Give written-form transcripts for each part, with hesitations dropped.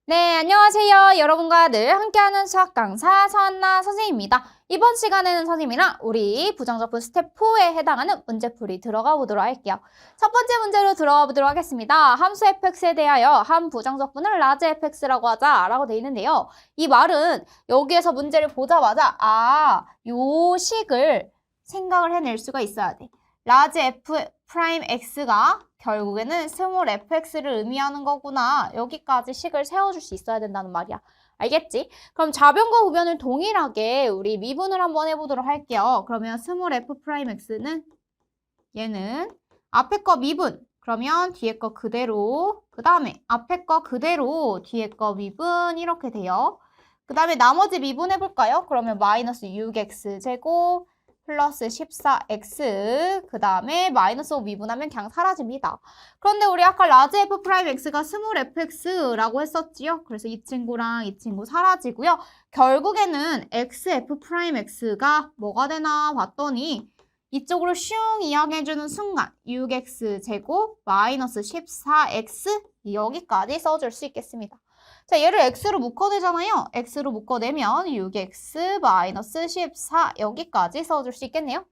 네, 안녕하세요. 여러분과 늘 함께하는 수학 강사 서한나 선생님입니다. 이번 시간에는 선생님이랑 우리 부정적분 스텝 4에 해당하는 문제풀이 들어가 보도록 할게요. 첫 번째 문제로 들어가 보도록 하겠습니다. 함수 fx에 대하여 한 부정적분을 라지 fx라고 하자라고 돼 있는데요. 이 말은 여기에서 문제를 보자마자 요 식을 생각을 해낼 수가 있어야 돼. 라지 f 프라임 x가 결국에는 스몰 fx를 의미하는 거구나. 여기까지 식을 세워줄 수 있어야 된다는 말이야. 알겠지? 그럼 좌변과 우변을 동일하게 우리 미분을 한번 해보도록 할게요. 그러면 스몰 f 프라임 x는 얘는 앞에 거 미분. 그러면 뒤에 거 그대로. 그 다음에 앞에 거 그대로 뒤에 거 미분 이렇게 돼요. 그 다음에 나머지 미분 해볼까요? 그러면 마이너스 6x 제곱 플러스 14x 그 다음에 마이너스 5 미분하면 그냥 사라집니다. 그런데 우리 아까 라지 f 프라임 x가 스몰 fx라고 했었지요. 그래서 이 친구랑 이 친구 사라지고요. 결국에는 xf 프라임 x가 뭐가 되나 봤더니 이쪽으로 슝 이항해주는 순간 6x 제곱 마이너스 14x 여기까지 써줄 수 있겠습니다. 자, 얘를 x로 묶어내잖아요. x로 묶어내면 6x 마이너스 14 여기까지 써줄 수 있겠네요.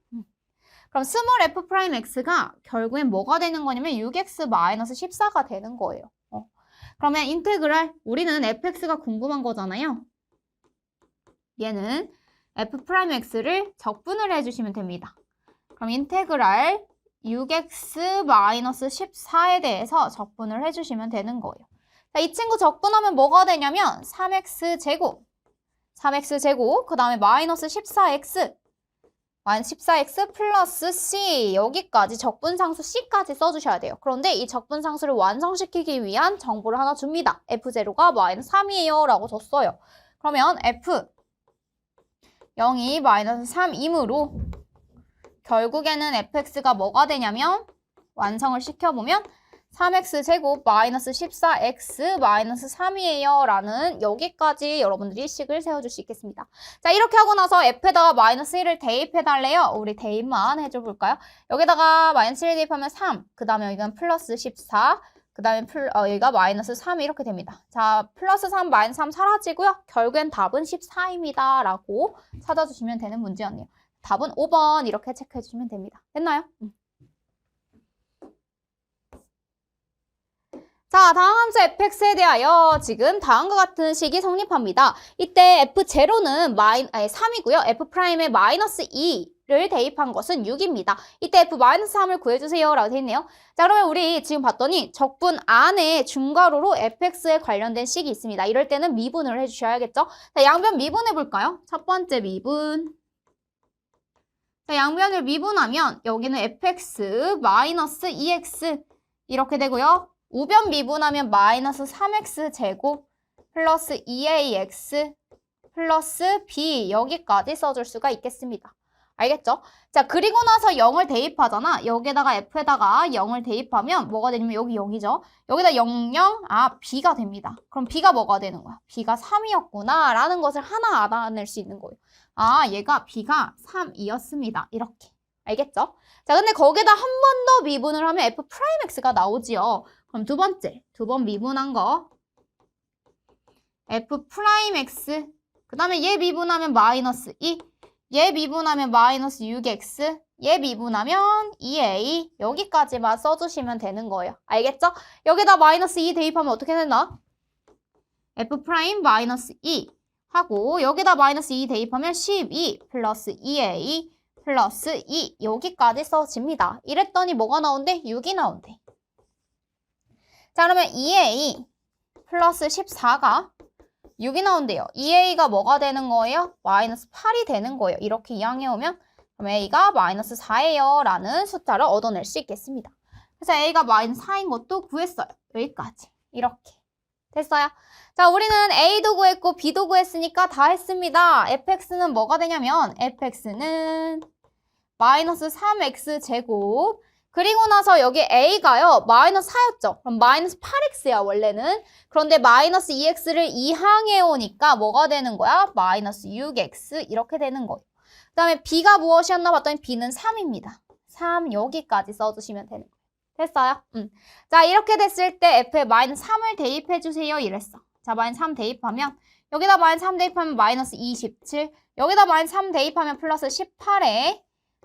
그럼 스몰 f 프라임 x가 결국엔 뭐가 되는 거냐면 6x 마이너스 14가 되는 거예요. 그러면 인테그랄 우리는 fx가 궁금한 거잖아요. 얘는 f 프라임 x를 적분을 해주시면 됩니다. 그럼 인테그랄 6x 마이너스 14에 대해서 적분을 해주시면 되는 거예요. 자, 이 친구 적분하면 뭐가 되냐면 3x 제곱 그 다음에 마이너스 14x 플러스 c 여기까지 적분상수 c까지 써주셔야 돼요. 그런데 이 적분상수를 완성시키기 위한 정보를 하나 줍니다. f0가 마이너스 3이에요 라고 줬어요. 그러면 f 0이 마이너스 3이므로 결국에는 fx가 뭐가 되냐면 완성을 시켜보면 3x 제곱 마이너스 14x 마이너스 3이에요 라는 여기까지 여러분들이 식을 세워줄 수 있겠습니다. 자, 이렇게 하고 나서 f에다가 마이너스 1을 대입해달래요. 우리 대입만 해줘볼까요? 여기다가 마이너스 1 대입하면 3, 그 다음에 여기는 플러스 14, 그 다음에 여기가 마이너스 3 이렇게 됩니다. 자, 플러스 3, 마이너스 3 사라지고요. 결국엔 답은 14입니다 라고 찾아주시면 되는 문제였네요. 답은 5번 이렇게 체크해주시면 됩니다. 됐나요? 자, 다음 함수 fx에 대하여 지금 다음과 같은 식이 성립합니다. 이때 f0는 3이고요. f'에 마이너스 2를 대입한 것은 6입니다. 이때 f-3을 구해주세요 라고 되어 있네요. 자, 그러면 우리 지금 봤더니 적분 안에 중괄호로 fx에 관련된 식이 있습니다. 이럴 때는 미분을 해주셔야겠죠? 자, 양변 미분해볼까요? 첫 번째 미분. 자, 양변을 미분하면 여기는 fx 마이너스 2x 이렇게 되고요. 우변 미분하면 마이너스 3x 제곱 플러스 2ax 플러스 b 여기까지 써줄 수가 있겠습니다. 알겠죠? 자, 그리고 나서 0을 대입하잖아. 여기에다가 f에다가 0을 대입하면 뭐가 되냐면 여기 0이죠. 여기다 0, 0, b가 됩니다. 그럼 b가 뭐가 되는 거야? b가 3이었구나 라는 것을 하나 알아낼 수 있는 거예요. 얘가 b가 3이었습니다. 이렇게. 알겠죠? 자, 근데 거기다 한 번 더 미분을 하면 f'x가 나오지요. 그럼 두 번 미분한 거 f'x 그 다음에 얘 미분하면 마이너스 2 얘 미분하면 마이너스 6x 얘 미분하면 2a 여기까지만 써주시면 되는 거예요. 알겠죠? 여기다 마이너스 2 대입하면 어떻게 되나? f' 마이너스 2 하고 여기다 마이너스 2 대입하면 12 플러스 2a 플러스 2 여기까지 써집니다. 이랬더니 뭐가 나온대? 6이 나온대. 자, 그러면 2a 플러스 14가 6이 나온대요. 2a가 뭐가 되는 거예요? 마이너스 8이 되는 거예요. 이렇게 이항해오면 그럼 a가 마이너스 4예요 라는 숫자를 얻어낼 수 있겠습니다. 그래서 a가 마이너스 4인 것도 구했어요. 여기까지. 이렇게. 됐어요? 자, 우리는 a도 구했고 b도 구했으니까 다 했습니다. fx는 뭐가 되냐면 fx는 마이너스 3x 제곱 그리고 나서 여기 a가요. 마이너스 4였죠. 그럼 마이너스 8x야 원래는. 그런데 마이너스 2x를 이항해 오니까 뭐가 되는 거야? 마이너스 6x 이렇게 되는 거예요. 그 다음에 b가 무엇이었나 봤더니 b는 3입니다. 3 여기까지 써주시면 되는 거예요. 됐어요? 자, 이렇게 됐을 때 f에 마이너스 3을 대입해주세요 이랬어. 자, 마이너스 3 대입하면 여기다 마이너스 3 대입하면 마이너스 27. 여기다 마이너스 3 대입하면 플러스 18에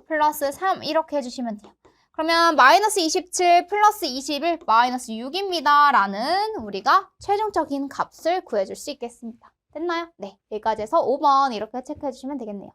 플러스 3 이렇게 해주시면 돼요. 그러면 마이너스 27 플러스 21 마이너스 6입니다. 라는 우리가 최종적인 값을 구해줄 수 있겠습니다. 됐나요? 네, 여기까지 해서 5번 이렇게 체크해 주시면 되겠네요.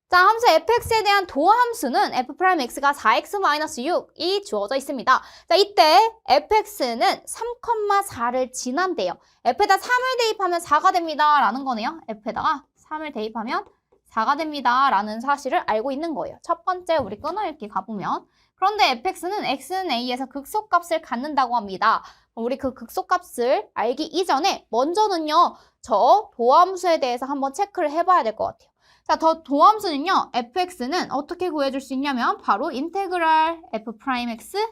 자, 함수 fx에 대한 도함수는 f'x가 4x-6이 주어져 있습니다. 자, 이때 fx는 3,4를 지난대요. f에다 3을 대입하면 4가 됩니다. 라는 거네요. f에다가 3을 대입하면 4가 됩니다. 라는 사실을 알고 있는 거예요. 첫 번째 우리 끊어읽기 가보면 그런데 fx는 x는 a에서 극소값을 갖는다고 합니다. 우리 그 극소값을 알기 이전에 먼저는요. 저 도함수에 대해서 한번 체크를 해봐야 될 것 같아요. 자, 더 도함수는요. fx는 어떻게 구해줄 수 있냐면 바로 인테그랄 f'x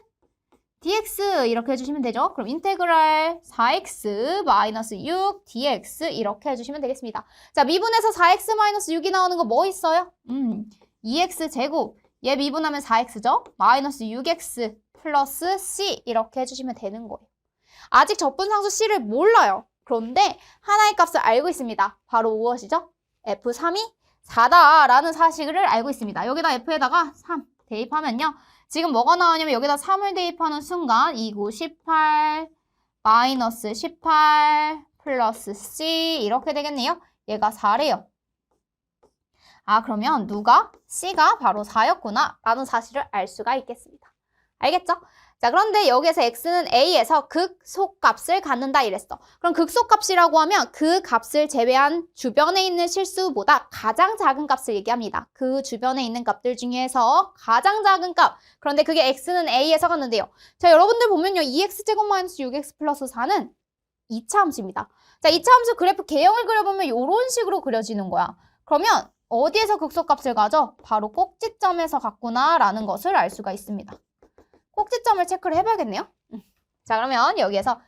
dx 이렇게 해주시면 되죠. 그럼 인테그랄 4x-6 dx 이렇게 해주시면 되겠습니다. 자, 미분에서 4x-6이 나오는 거 뭐 있어요? 2x 제곱 얘 미분하면 4x죠. 마이너스 6x 플러스 c 이렇게 해주시면 되는 거예요. 아직 적분상수 c를 몰라요. 그런데 하나의 값을 알고 있습니다. 바로 무엇이죠? f3이 4다라는 사실을 알고 있습니다. 여기다 f에다가 3 대입하면요. 지금 뭐가 나오냐면 여기다 3을 대입하는 순간 2, 9, 18, 마이너스 18, 플러스 c 이렇게 되겠네요. 얘가 4래요. 아, 그러면 누가? c가 바로 4였구나 라는 사실을 알 수가 있겠습니다. 알겠죠? 자, 그런데 여기에서 x는 a에서 극소값을 갖는다 이랬어. 그럼 극소값이라고 하면 그 값을 제외한 주변에 있는 실수보다 가장 작은 값을 얘기합니다. 그 주변에 있는 값들 중에서 가장 작은 값. 그런데 그게 x는 a에서 갔는데요. 자, 여러분들 보면요. 2x-6x 플러스 4는 2차 함수입니다. 자, 2차 함수 그래프 개형을 그려보면 이런 식으로 그려지는 거야. 그러면 어디에서 극소값을 가져? 바로 꼭지점에서 갔구나 라는 것을 알 수가 있습니다. 꼭지점을 체크를 해봐야겠네요. 자, 그러면 여기에서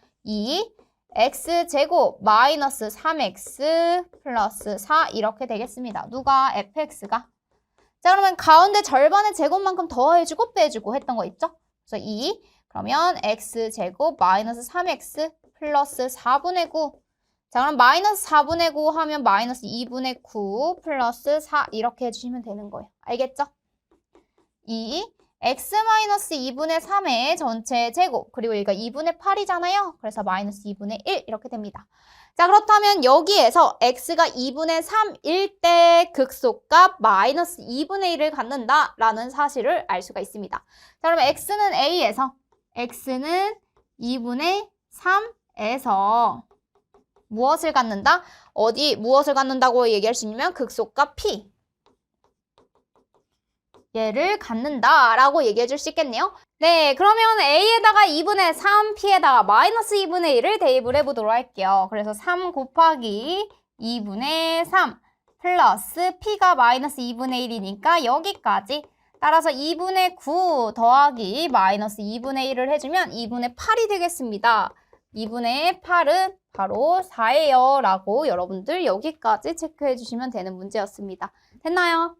2x제곱 마이너스 3x 플러스 4 이렇게 되겠습니다. 누가? fx가. 자, 그러면 가운데 절반의 제곱만큼 더해주고 빼주고 했던 거 있죠? 그래서 2 그러면 x제곱 마이너스 3x 플러스 4분의 9. 자, 그럼 마이너스 4분의 9 하면 마이너스 2분의 9 플러스 4 이렇게 해주시면 되는 거예요. 알겠죠? 2 x-2분의 3의 전체 제곱 그리고 여기가 2분의 8이잖아요. 그래서 마이너스 2분의 1 이렇게 됩니다. 자, 그렇다면 여기에서 x가 2분의 3일 때 극소값 마이너스 2분의 1을 갖는다라는 사실을 알 수가 있습니다. 자, 그러면 x는 a에서 x는 2분의 3에서 무엇을 갖는다? 어디 무엇을 갖는다고 얘기할 수 있냐면 극소값 p 얘를 갖는다라고 얘기해 줄 수 있겠네요. 네, 그러면 a에다가 2분의 3, p에다가 마이너스 2분의 1을 대입을 해보도록 할게요. 그래서 3 곱하기 2분의 3 플러스 p가 마이너스 2분의 1이니까 여기까지. 따라서 2분의 9 더하기 마이너스 2분의 1을 해주면 2분의 8이 되겠습니다. 2분의 8은 바로 4예요 라고 여러분들 여기까지 체크해 주시면 되는 문제였습니다. 됐나요?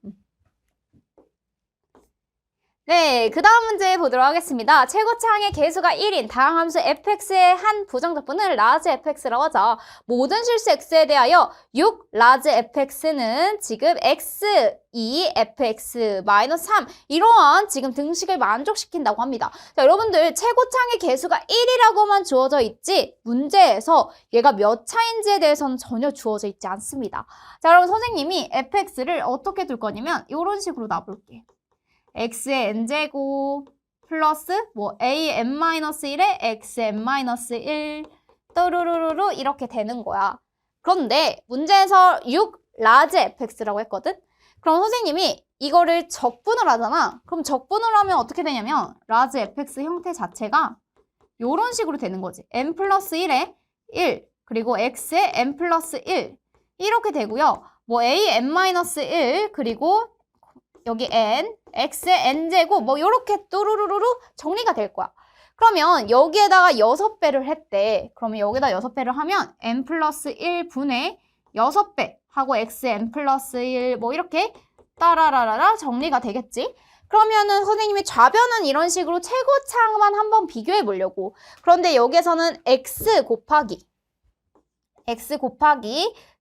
네, 그 다음 문제 보도록 하겠습니다. 최고차항의 개수가 1인 다항함수 fx의 한 부정적분은 라지 fx라고 하죠. 모든 실수 x에 대하여 6 라지 fx는 지금 x 2 fx 마이너스 3 이러한 지금 등식을 만족시킨다고 합니다. 자, 여러분들 최고차항의 개수가 1이라고만 주어져 있지 문제에서 얘가 몇 차인지에 대해서는 전혀 주어져 있지 않습니다. 자, 그럼 선생님이 fx를 어떻게 둘 거냐면 이런 식으로 놔볼게. x의 n제곱 플러스 a-n-1에 x-n-1 또르르르르 이렇게 되는 거야. 그런데 문제에서 6 라지 fx라고 했거든? 그럼 선생님이 이거를 적분을 하잖아. 그럼 적분을 하면 어떻게 되냐면 라지 fx 형태 자체가 이런 식으로 되는 거지. n 플러스 1에 1 그리고 x에 n 플러스 1 이렇게 되고요. a-n-1 그리고 여기 n, x의 n제곱 이렇게 또르르르르 정리가 될 거야. 그러면 여기에다가 6배를 했대. 그러면 여기다 6배를 하면 n 플러스 1분의 6배 하고 x n 플러스 1 이렇게 따라라라라 정리가 되겠지. 그러면은 선생님이 좌변은 이런 식으로 최고차만 한번 비교해 보려고. 그런데 여기에서는 x 곱하기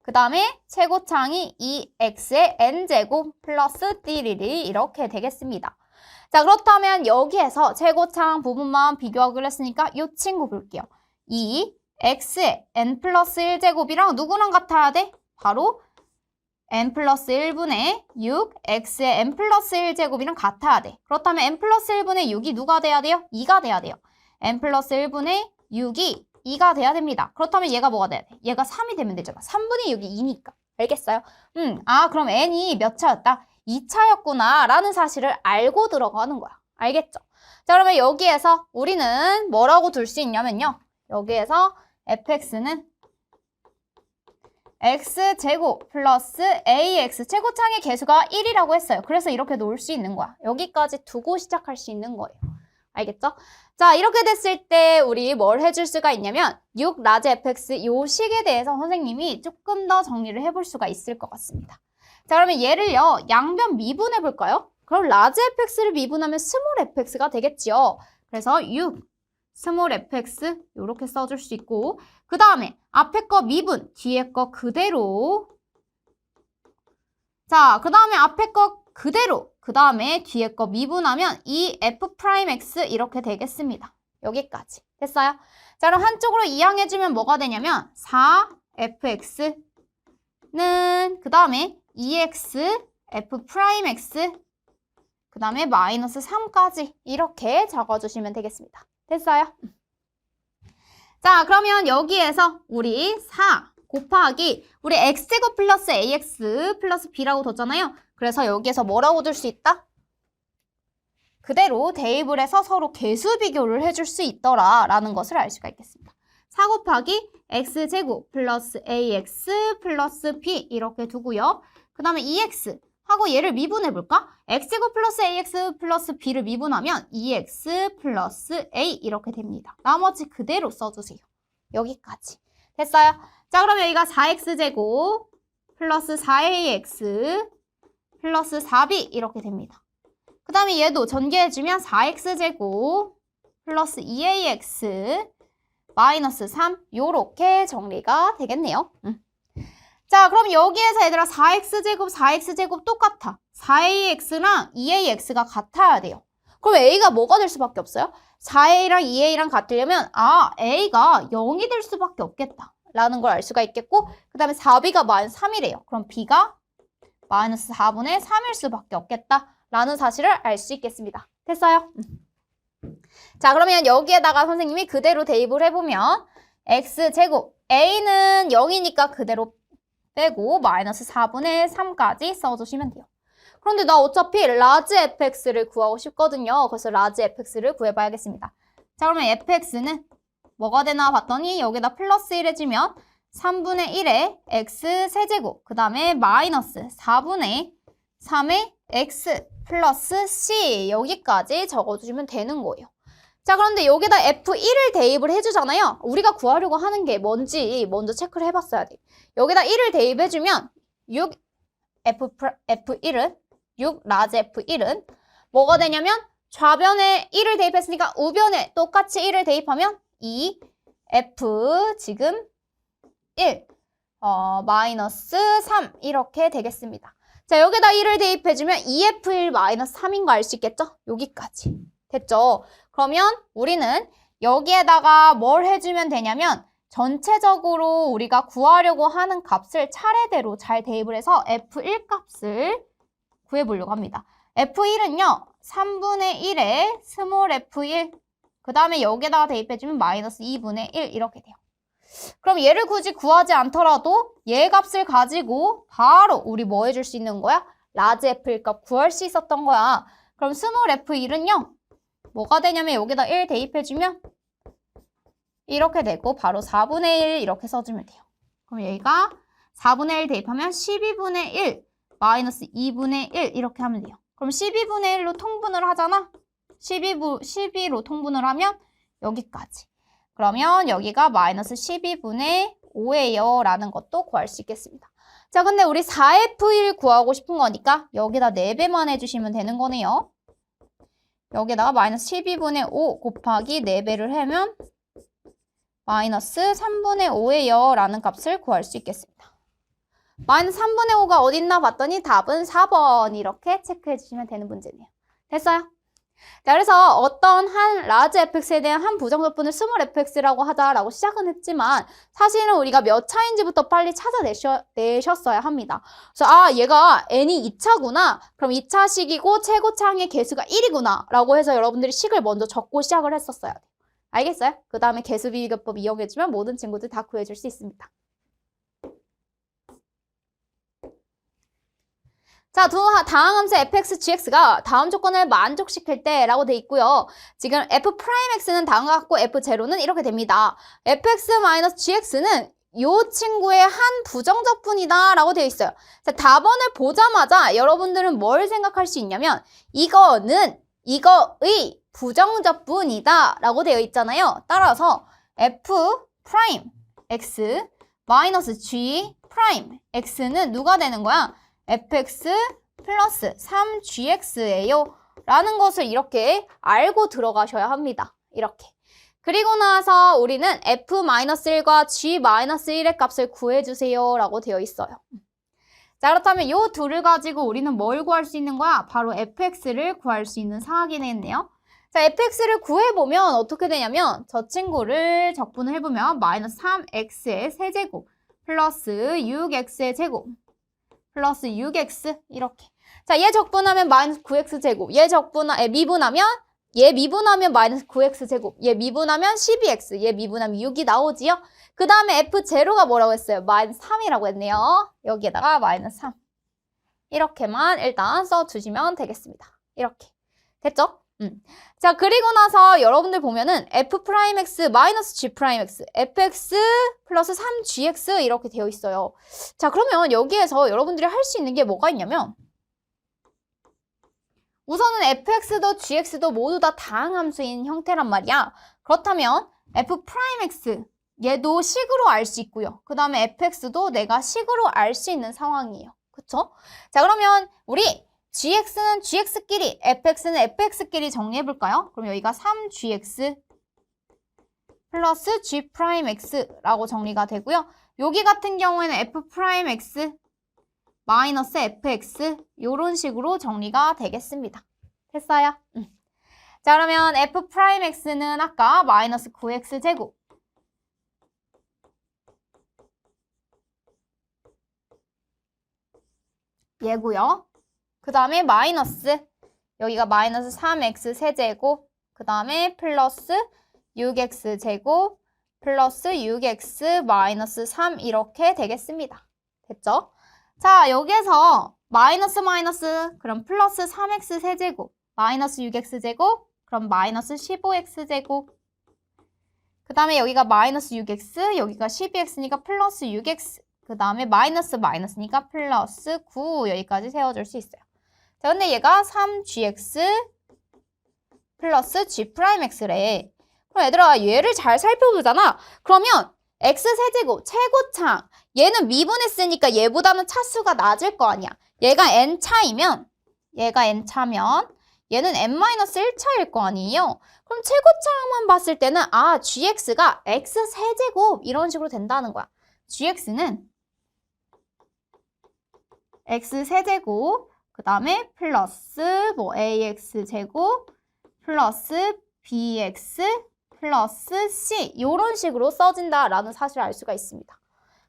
그 다음에 최고차항이 2x의 n제곱 플러스 띠리리 이렇게 되겠습니다. 자, 그렇다면 여기에서 최고차항 부분만 비교하기로 했으니까 이 친구 볼게요. 2x의 n 플러스 1제곱이랑 누구랑 같아야 돼? 바로 n 플러스 1분의 6x의 n 플러스 1제곱이랑 같아야 돼. 그렇다면 n 플러스 1분의 6이 누가 돼야 돼요? 2가 돼야 돼요. n 플러스 1분의 6이 2가 돼야 됩니다. 그렇다면 얘가 뭐가 돼야 돼? 얘가 3이 되면 되잖아. 3분의 6이 2니까. 알겠어요? 그럼 n이 몇 차였다? 2차였구나 라는 사실을 알고 들어가는 거야. 알겠죠? 자, 그러면 여기에서 우리는 뭐라고 둘 수 있냐면요. 여기에서 fx는 x제곱 플러스 ax 최고차항의 개수가 1이라고 했어요. 그래서 이렇게 놓을 수 있는 거야. 여기까지 두고 시작할 수 있는 거예요. 알겠죠? 자, 이렇게 됐을 때 우리 뭘 해줄 수가 있냐면 6 라지 fx 요 식에 대해서 선생님이 조금 더 정리를 해볼 수가 있을 것 같습니다. 자, 그러면 얘를요 양변 미분해 볼까요? 그럼 라지 fx를 미분하면 스몰 fx가 되겠지요. 그래서 6 스몰 fx 이렇게 써줄 수 있고, 그 다음에 앞에 거 미분, 뒤에 거 그대로. 자, 그 다음에 앞에 거 그대로, 그 다음에 뒤에 거 미분하면 이 f'x 이렇게 되겠습니다. 여기까지. 됐어요? 자, 그럼 한쪽으로 이항해주면 뭐가 되냐면 4fx는 그 다음에 2x f'x 그 다음에 마이너스 3까지 이렇게 적어주시면 되겠습니다. 됐어요? 자, 그러면 여기에서 우리 4 곱하기 우리 x제곱 플러스 ax 플러스 b라고 뒀잖아요. 그래서 여기에서 뭐라고 둘 수 있다? 그대로 대입을 해서 서로 개수 비교를 해줄 수 있더라 라는 것을 알 수가 있겠습니다. 4 곱하기 x제곱 플러스 ax 플러스 b 이렇게 두고요. 그 다음에 2x 하고 얘를 미분해볼까? x제곱 플러스 ax 플러스 b를 미분하면 2x 플러스 a 이렇게 됩니다. 나머지 그대로 써주세요. 여기까지. 됐어요? 자, 그럼 여기가 4x제곱 플러스 4ax 플러스 4b 이렇게 됩니다. 그 다음에 얘도 전개해주면 4x제곱 플러스 2ax 마이너스 3 요렇게 정리가 되겠네요. 자, 그럼 여기에서 얘들아 4x제곱 똑같아. 4ax랑 2ax가 같아야 돼요. 그럼 a가 뭐가 될 수밖에 없어요? 4a랑 2a랑 같으려면 a가 0이 될 수밖에 없겠다 라는 걸 알 수가 있겠고, 그 다음에 4b가 마이너스 3이래요. 그럼 b가 마이너스 4분의 3일 수밖에 없겠다 라는 사실을 알 수 있겠습니다. 됐어요? 자, 그러면 여기에다가 선생님이 그대로 대입을 해보면 x제곱 a는 0이니까 그대로 빼고 마이너스 4분의 3까지 써주시면 돼요. 그런데 나 어차피 라지 fx를 구하고 싶거든요. 그래서 라지 fx를 구해봐야겠습니다. 자, 그러면 fx는 뭐가 되나 봤더니 여기다 플러스 1 해주면 3분의 1의 x 세제곱 그 다음에 마이너스 4분의 3의 x 플러스 c 여기까지 적어주시면 되는 거예요. 자, 그런데 여기다 f1을 대입을 해주잖아요. 우리가 구하려고 하는 게 뭔지 먼저 체크를 해봤어야 돼. 여기다 1을 대입해주면 6 라지 f1은 뭐가 되냐면 좌변에 1을 대입했으니까 우변에 똑같이 1을 대입하면 2 f 지금 1 마이너스 3 이렇게 되겠습니다. 자, 여기다 1을 대입해주면 2f1 마이너스 3인 거 알 수 있겠죠? 여기까지. 됐죠? 그러면 우리는 여기에다가 뭘 해주면 되냐면 전체적으로 우리가 구하려고 하는 값을 차례대로 잘 대입을 해서 f1 값을 구해보려고 합니다. f1은요. 3분의 1에 스몰 f1 그 다음에 여기에다가 대입해주면 마이너스 2분의 1 이렇게 돼요. 그럼 얘를 굳이 구하지 않더라도 얘 값을 가지고 바로 우리 뭐 해줄 수 있는 거야? 라지 f1 값 구할 수 있었던 거야. 그럼 스몰 f1은요. 뭐가 되냐면 여기다 1 대입해주면 이렇게 되고 바로 4분의 1 이렇게 써주면 돼요. 그럼 여기가 4분의 1 대입하면 12분의 1 마이너스 2분의 1 이렇게 하면 돼요. 그럼 12분의 1로 통분을 하잖아. 12로 통분을 하면 여기까지. 그러면 여기가 마이너스 12분의 5예요 라는 것도 구할 수 있겠습니다. 자, 근데 우리 4F1 구하고 싶은 거니까 여기다 4배만 해주시면 되는 거네요. 여기다가 마이너스 12분의 5 곱하기 4배를 하면 마이너스 3분의 5예요 라는 값을 구할 수 있겠습니다. 마이너스 3분의 5가 어디 있나 봤더니 답은 4번 이렇게 체크해 주시면 되는 문제네요. 됐어요? 자, 그래서 어떤 한 라지 fx에 대한 한 부정적분을 스몰 fx라고 하자라고 시작은 했지만 사실은 우리가 몇 차인지부터 빨리 찾아내셨어야 합니다. 그래서 얘가 n이 2차구나. 그럼 2차식이고 최고차항의 개수가 1이구나 라고 해서 여러분들이 식을 먼저 적고 시작을 했었어야 돼요. 알겠어요? 그 다음에 개수비교법 이용해주면 모든 친구들 다 구해줄 수 있습니다. 자, 다항 함수 fx, gx가 다음 조건을 만족시킬 때 라고 돼 있고요. 지금 f'x는 다음과 같고 f0는 이렇게 됩니다. fx-gx는 이 친구의 한 부정적분이다 라고 되어 있어요. 자, 답안을 보자마자 여러분들은 뭘 생각할 수 있냐면 이거는 이거의 부정적분이다 라고 되어 있잖아요. 따라서 f'(x)-g'(x는 누가 되는 거야? fx 플러스 3gx예요 라는 것을 이렇게 알고 들어가셔야 합니다. 이렇게. 그리고 나서 우리는 f-1과 g-1의 값을 구해주세요 라고 되어 있어요. 자, 그렇다면 이 둘을 가지고 우리는 뭘 구할 수 있는 거야? 바로 fx를 구할 수 있는 사항이네요. 자, fx를 구해보면 어떻게 되냐면 저 친구를 적분을 해보면 마이너스 3x의 세제곱 플러스 6x의 제곱 플러스 6x 이렇게. 자, 얘 적분하면 마이너스 9x 제곱. 얘 미분하면 마이너스 9x 제곱. 얘 미분하면 12x. 얘 미분하면 6이 나오지요. 그 다음에 f0가 뭐라고 했어요? 마이너스 3이라고 했네요. 여기에다가 마이너스 3. 이렇게만 일단 써주시면 되겠습니다. 이렇게. 됐죠? 자, 그리고 나서 여러분들 보면은 f'x 마이너스 g'x fx 플러스 3gx 이렇게 되어 있어요. 자, 그러면 여기에서 여러분들이 할 수 있는 게 뭐가 있냐면 우선은 fx도 gx도 모두 다 다항함수인 형태란 말이야. 그렇다면 f'x 얘도 식으로 알 수 있고요. 그 다음에 fx도 내가 식으로 알 수 있는 상황이에요. 그쵸? 자, 그러면 우리 gx는 gx끼리, fx는 fx끼리 정리해볼까요? 그럼 여기가 3gx 플러스 g'x라고 정리가 되고요. 여기 같은 경우에는 f'x 마이너스 fx 이런 식으로 정리가 되겠습니다. 됐어요? 자, 그러면 f'x는 아까 마이너스 9x 제곱 얘고요. 그 다음에 마이너스 여기가 마이너스 3x 세제곱 그 다음에 플러스 6x 제곱 플러스 6x 마이너스 3 이렇게 되겠습니다. 됐죠? 자, 여기에서 마이너스 그럼 플러스 3x 세제곱 마이너스 6x 제곱 그럼 마이너스 15x 제곱 그 다음에 여기가 마이너스 6x 여기가 12x니까 플러스 6x 그 다음에 마이너스니까 플러스 9 여기까지 세워줄 수 있어요. 자, 근데 얘가 3gx 플러스 g'x래. 그럼 얘들아 얘를 잘 살펴보잖아. 그러면 x세제곱 최고차 얘는 미분했으니까 얘보다는 차수가 낮을 거 아니야. 얘가 n차면 얘는 n-1차일 거 아니에요. 그럼 최고차만 봤을 때는 gx가 x세제곱 이런 식으로 된다는 거야. gx는 x세제곱 그 다음에 플러스 ax제곱 플러스 bx 플러스 c 이런 식으로 써진다라는 사실을 알 수가 있습니다.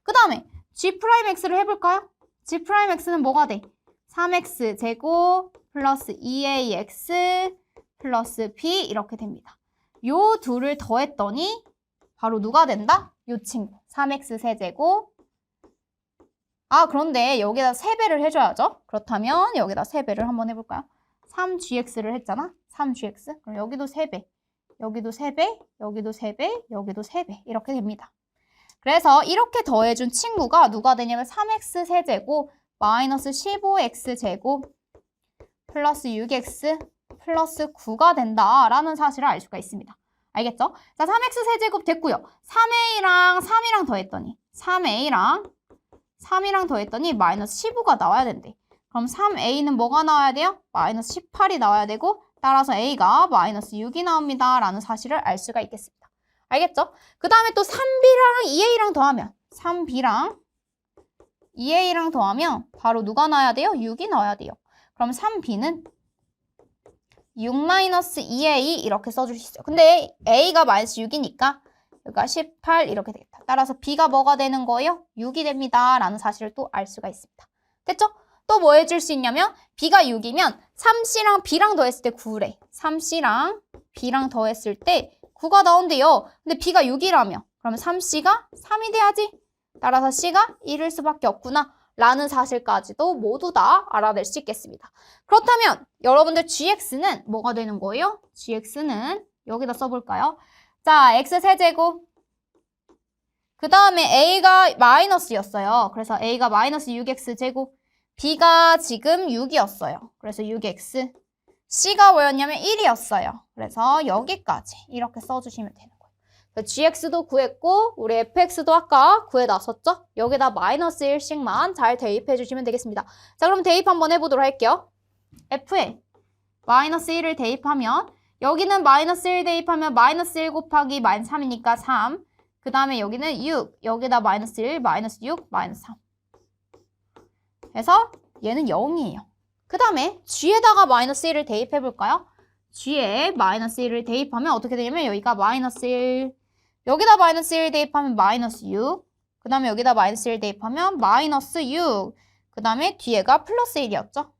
그 다음에 g'x를 해볼까요? g'x는 뭐가 돼? 3x제곱 플러스 2ax 플러스 b 이렇게 됩니다. 요 둘을 더했더니 바로 누가 된다? 요 친구 3x 세제곱 그런데 여기다 3배를 해줘야죠. 그렇다면 여기다 3배를 한번 해볼까요? 3gx를 했잖아. 3gx. 그럼 여기도 3배, 여기도 3배, 여기도 3배, 여기도 3배 이렇게 됩니다. 그래서 이렇게 더해준 친구가 누가 되냐면 3x 세제곱 마이너스 15x 제곱 플러스 6x 플러스 9가 된다라는 사실을 알 수가 있습니다. 알겠죠? 자, 3x 세제곱 됐고요. 3a랑 3이랑 더했더니 3이랑 더했더니 마이너스 15가 나와야 된대. 그럼 3a는 뭐가 나와야 돼요? 마이너스 18이 나와야 되고 따라서 a가 마이너스 6이 나옵니다. 라는 사실을 알 수가 있겠습니다. 알겠죠? 그 다음에 또 3b랑 2a랑 더하면 3b랑 2a랑 더하면 바로 누가 나와야 돼요? 6이 나와야 돼요. 그럼 3b는 6-2a 이렇게 써줄 수 있어요. 근데 a가 마이너스 6이니까 여기가 18 이렇게 되겠다. 따라서 b가 뭐가 되는 거예요? 6이 됩니다. 라는 사실을 또 알 수가 있습니다. 됐죠? 또 뭐 해줄 수 있냐면 b가 6이면 3c랑 b랑 더했을 때 9래. 3c랑 b랑 더했을 때 9가 나온대요. 근데 b가 6이라며 그러면 3c가 3이 돼야지. 따라서 c가 1일 수밖에 없구나. 라는 사실까지도 모두 다 알아낼 수 있겠습니다. 그렇다면 여러분들 gx는 뭐가 되는 거예요? gx는 여기다 써볼까요? 자, x 세제곱. 그 다음에 a가 마이너스였어요. 그래서 a가 마이너스 6x 제곱. b가 지금 6이었어요. 그래서 6x. c가 뭐였냐면 1이었어요. 그래서 여기까지 이렇게 써주시면 되는 거예요. gx도 구했고 우리 fx도 아까 구해놨었죠? 여기다 마이너스 1씩만 잘 대입해 주시면 되겠습니다. 자, 그럼 대입 한번 해보도록 할게요. f에 마이너스 1을 대입하면 여기는 마이너스 1 대입하면 마이너스 1 곱하기 마이너스 3이니까 3. 그 다음에 여기는 6. 여기다 마이너스 1, 마이너스 6, 마이너스 3. 그래서 얘는 0이에요. 그 다음에 g에다가 마이너스 1을 대입해 볼까요? g에 마이너스 1을 대입하면 어떻게 되냐면 여기가 마이너스 1. 여기다 마이너스 1 대입하면 마이너스 6. 그 다음에 여기다 마이너스 1 대입하면 마이너스 6. 그 다음에 뒤에가 플러스 1이었죠.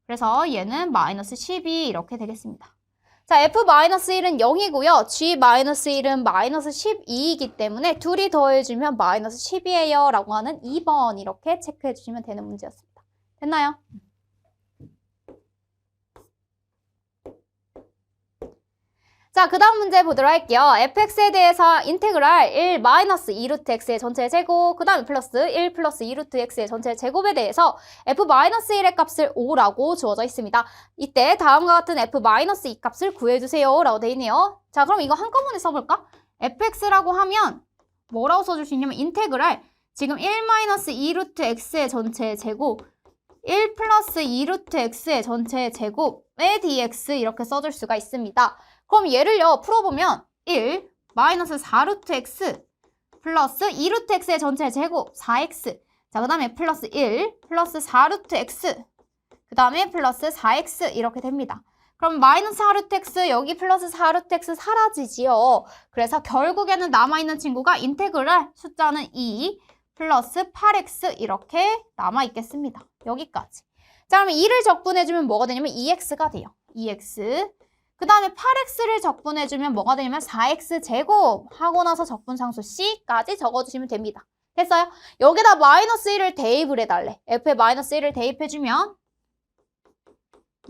그래서 얘는 마이너스 12 이렇게 되겠습니다. 자, f-1은 0이고요. g-1은 마이너스 12이기 때문에 둘이 더해주면 마이너스 10이에요. 라고 하는 2번 이렇게 체크해 주시면 되는 문제였습니다. 됐나요? 자, 그 다음 문제 보도록 할게요. fx에 대해서 인테그랄 1 마이너스 2루트 x의 전체 제곱, 그 다음에 플러스 1 플러스 2루트 x의 전체 제곱에 대해서 f 마이너스 1의 값을 5라고 주어져 있습니다. 이때 다음과 같은 f 마이너스 2 값을 구해주세요. 라고 되어 있네요. 자, 그럼 이거 한꺼번에 써볼까? fx라고 하면 뭐라고 써줄 수 있냐면 인테그랄 지금 1 마이너스 2루트 x의 전체 제곱 1 플러스 2루트 x의 전체 제곱의 dx 이렇게 써줄 수가 있습니다. 그럼 얘를요 풀어보면 1 마이너스 4루트 x 플러스 2루트 x의 전체 제곱 4x. 자, 그 다음에 플러스 1 플러스 4루트 x 그 다음에 플러스 4x 이렇게 됩니다. 그럼 마이너스 4루트 x 여기 플러스 4루트 x 사라지지요. 그래서 결국에는 남아있는 친구가 인테그랄 숫자는 2 플러스 8x 이렇게 남아있겠습니다. 여기까지. 자, 그러면 2를 적분해주면 뭐가 되냐면 2x가 돼요. 2x. 그 다음에 8x를 적분해주면 뭐가 되냐면 4x 제곱 하고 나서 적분상수 c까지 적어주시면 됩니다. 됐어요? 여기다 마이너스 1을 대입을 해달래. f에 마이너스 1을 대입해주면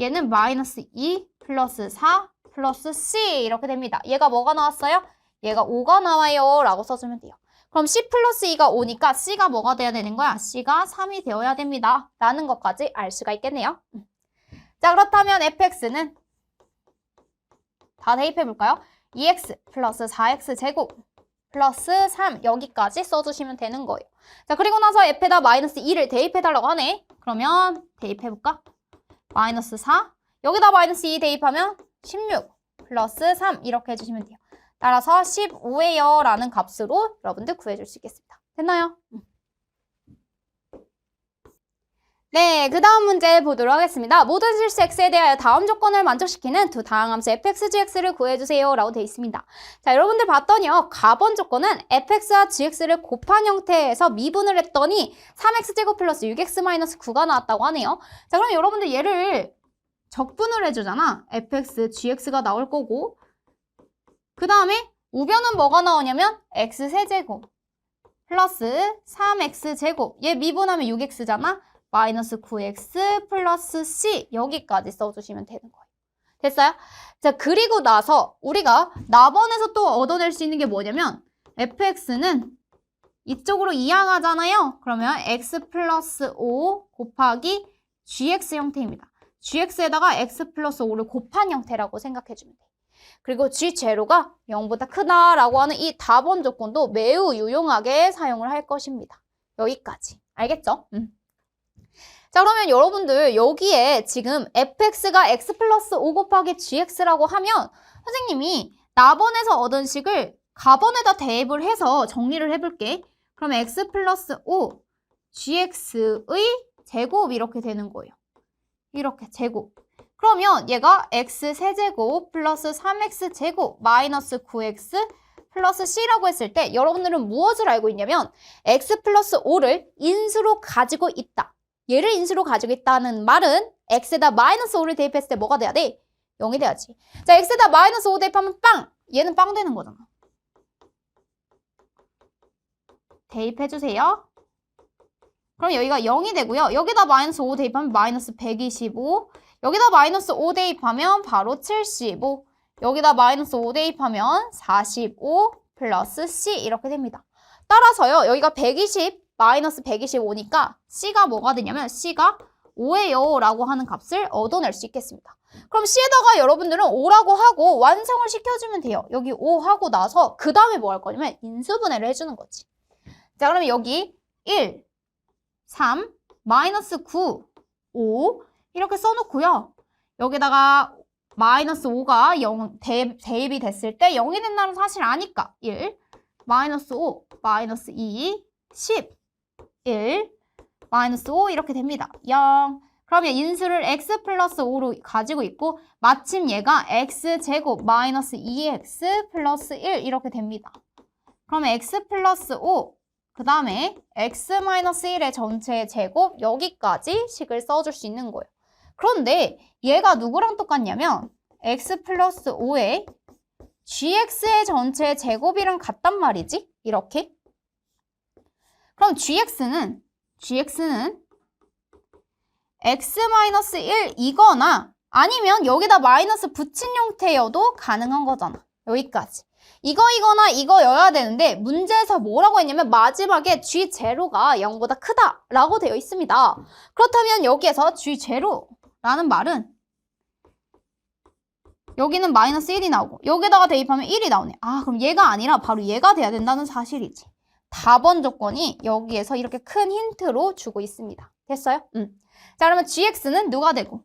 얘는 마이너스 2 플러스 4 플러스 c 이렇게 됩니다. 얘가 뭐가 나왔어요? 얘가 5가 나와요 라고 써주면 돼요. 그럼 c 플러스 2가 5니까 c가 뭐가 돼야 되는 거야? c가 3이 되어야 됩니다. 라는 것까지 알 수가 있겠네요. 자, 그렇다면 fx는 다 대입해볼까요? 2x 플러스 4x 제곱 플러스 3 여기까지 써주시면 되는 거예요. 자, 그리고 나서 f에다 마이너스 2를 대입해달라고 하네. 그러면 대입해볼까? 마이너스 4 여기다 마이너스 2 대입하면 16 플러스 3 이렇게 해주시면 돼요. 따라서 15예요 라는 값으로 여러분들 구해줄 수 있겠습니다. 됐나요? 네, 그 다음 문제 보도록 하겠습니다. 모든 실수 x에 대하여 다음 조건을 만족시키는 두 다항함수 fx, gx를 구해주세요 라고 되어 있습니다. 자, 여러분들 봤더니요. 가번 조건은 fx와 gx를 곱한 형태에서 미분을 했더니 3x제곱 플러스 6x-9가 나왔다고 하네요. 자, 그럼 여러분들 얘를 적분을 해주잖아. fx, gx가 나올 거고 그 다음에 우변은 뭐가 나오냐면 x세제곱 플러스 3x제곱 얘 미분하면 6x잖아. 마이너스 9x 플러스 c 여기까지 써주시면 되는 거예요. 됐어요? 자, 그리고 나서 우리가 나번에서 또 얻어낼 수 있는 게 뭐냐면 fx는 이쪽으로 이항하잖아요. 그러면 x 플러스 5 곱하기 gx 형태입니다. gx에다가 x 플러스 5를 곱한 형태라고 생각해주면 돼요. 그리고 g0가 0보다 크다라고 하는 이 다번 조건도 매우 유용하게 사용을 할 것입니다. 여기까지. 알겠죠? 자, 그러면 여러분들 여기에 지금 fx가 x 플러스 5 곱하기 gx라고 하면 선생님이 나번에서 얻은 식을 가번에다 대입을 해서 정리를 해볼게. 그럼 x 플러스 5 gx의 제곱 이렇게 되는 거예요. 이렇게 제곱. 그러면 얘가 x 세제곱 플러스 3x 제곱 마이너스 9x 플러스 c라고 했을 때 여러분들은 무엇을 알고 있냐면 x 플러스 5를 인수로 가지고 있다. 얘를 인수로 가지고 있다는 말은 x에다 마이너스 5를 대입했을 때 뭐가 돼야 돼? 0이 돼야지. 자, x에다 마이너스 5 대입하면 빵! 얘는 빵 되는 거잖아. 대입해주세요. 그럼 여기가 0이 되고요. 여기다 마이너스 5 대입하면 마이너스 125. 여기다 마이너스 5 대입하면 바로 75. 여기다 마이너스 5 대입하면 45 플러스 c 이렇게 됩니다. 따라서요. 여기가 120 마이너스 125니까 c가 뭐가 되냐면 c가 5예요 라고 하는 값을 얻어낼 수 있겠습니다. 그럼 c에다가 여러분들은 5라고 하고 완성을 시켜주면 돼요. 여기 5 하고 나서 그 다음에 뭐 할 거냐면 인수분해를 해주는 거지. 자, 그러면 여기 1, 3, 마이너스 9, 5 이렇게 써놓고요. 여기다가 마이너스 5가 0, 대입이 됐을 때 0이 된다는 사실 아니까 1, 마이너스 5, 마이너스 2, 10, 1, 마이너스 5 이렇게 됩니다. 0. 그러면 인수를 x 플러스 5로 가지고 있고 마침 얘가 x제곱 마이너스 2x 플러스 1 이렇게 됩니다. 그러면 x 플러스 5 그 다음에 x 마이너스 1의 전체 제곱 여기까지 식을 써줄 수 있는 거예요. 그런데 얘가 누구랑 똑같냐면 x 플러스 5의 gx의 전체 제곱이랑 같단 말이지? 이렇게. 그럼 gx는 x 마이너스 1 이거나 아니면 여기다 마이너스 붙인 형태여도 가능한 거잖아. 여기까지. 이거나 이거여야 되는데 문제에서 뭐라고 했냐면 마지막에 g0가 0보다 크다라고 되어 있습니다. 그렇다면 여기에서 g0라는 말은 여기는 마이너스 1이 나오고 여기다가 대입하면 1이 나오네. 아, 그럼 얘가 아니라 바로 얘가 돼야 된다는 사실이지. 답원 조건이 여기에서 이렇게 큰 힌트로 주고 있습니다. 됐어요? 자, 그러면 gx는 누가 되고?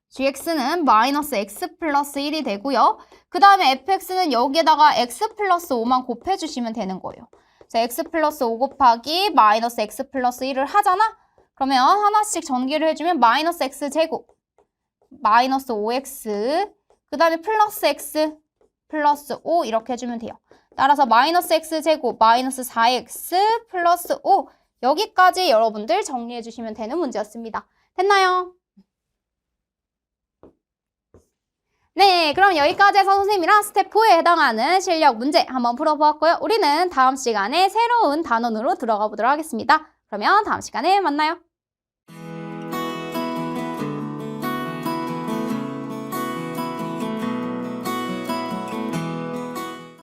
gx는 마이너스 x 플러스 1이 되고요. 그 다음에 fx는 여기에다가 x 플러스 5만 곱해주시면 되는 거예요. 자, x 플러스 5 곱하기 마이너스 x 플러스 1을 하잖아? 그러면 하나씩 전기를 해주면 마이너스 x 제곱 마이너스 5x 그 다음에 플러스 x 플러스 5 이렇게 해주면 돼요. 따라서 마이너스 x 제곱 마이너스 4x 플러스 5 여기까지 여러분들 정리해 주시면 되는 문제였습니다. 됐나요? 네, 그럼 여기까지 해서 선생님이랑 스텝 4에 해당하는 실력 문제 한번 풀어보았고요. 우리는 다음 시간에 새로운 단원으로 들어가 보도록 하겠습니다. 그러면 다음 시간에 만나요.